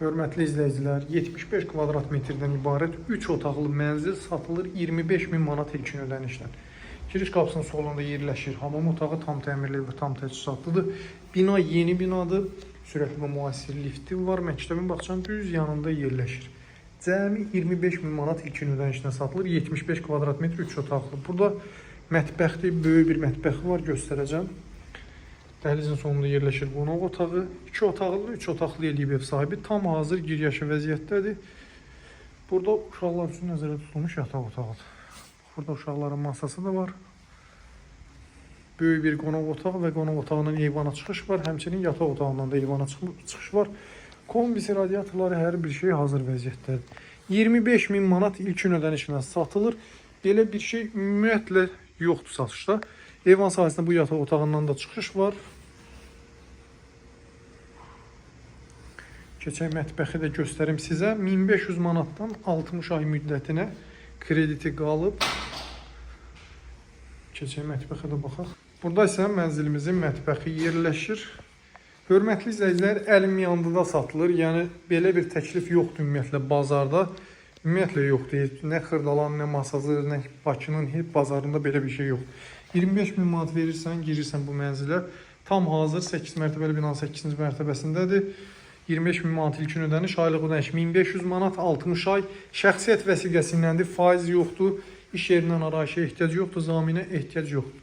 Hörmətli izləyicilər, 75 kvadrat metrdən ibarət 3 otaqlı mənzil satılır 25.000 manat ilkin ödənişlə. Giriş qapısının solunda yerləşir. Hamam otağı tam təmirli və tam təchizatlıdır. Bina yeni binadır. Sürətli və müasir lifti var. Məktəbin bağçanın düz yanında yerləşir. Cəmi 25.000 manat ilkin ödənişlə satılır. 75 kvadrat metr 3 otaqlı. Burada mətbəxdir, böyük bir mətbəxi var, göstərəcəm. Dəhlizin sonunda yerləşir qonaq otağı. 2 otaqlı, 3 otaqlı eləyib ev sahibi. Tam hazır giryaşı vəziyyətdədir. Burada uşaqlar üçün nəzərdə tutulmuş yataq otağıdır. Burada uşaqların masası da var. Böyük bir qonaq otağı və qonaq otağından eyvana çıxış var. Həmçinin yataq otağından da eyvana çıxış var. Kombisi, radiatorları, hər bir şey hazır vəziyyətdədir. 25.000 manat ilkin ödənişlə satılır. Belə bir şey ümumiyyətlə yoxdur satışda. Eyvan sahəsində bu yataq otağından da çıxış var. Keçək mətbəxi də göstərim sizə. 1500 manatdan 60 ay müddətinə krediti qalıb. Keçək mətbəxə də baxaq. Burada isə mənzilimizin mətbəxi yerləşir. Hörmətli izləyicilər, əlim yanında satılır. Yəni belə bir təklif yoxdur ümumiyyətlə bazarda. Ümumiyyətlə yoxdur. Nə Xırdalan, nə Masazır, nə Bakının heç bazarında belə bir şey yoxdur. 25.000 manat verirsən, girirsən bu mənzilə. Tam hazır 8 mərtəbəli binanın 8-ci mərtəbəsindədir. 25.000 manat ilkin ödəniş, aylıq ödəniş 1500 manat, 60 ay. Şəxsiyyət vəsiqəsi iləndir, faiz yoxdur. İş yerindən arayışa ehtiyac yoxdur, zaminə ehtiyac yoxdur.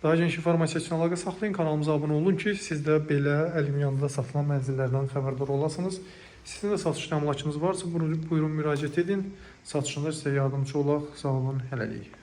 Daha geniş informasiya üçün əlaqə saxlayın, kanalımıza abunə olun ki, siz də belə əlim yanında satılan mənzillərdən xəbərdar olasınız. Sizin də satış əmlakınız varsa, buyurun müraciət edin. Satışında sizə yardımcı olaq. Sağ olun, hələlik.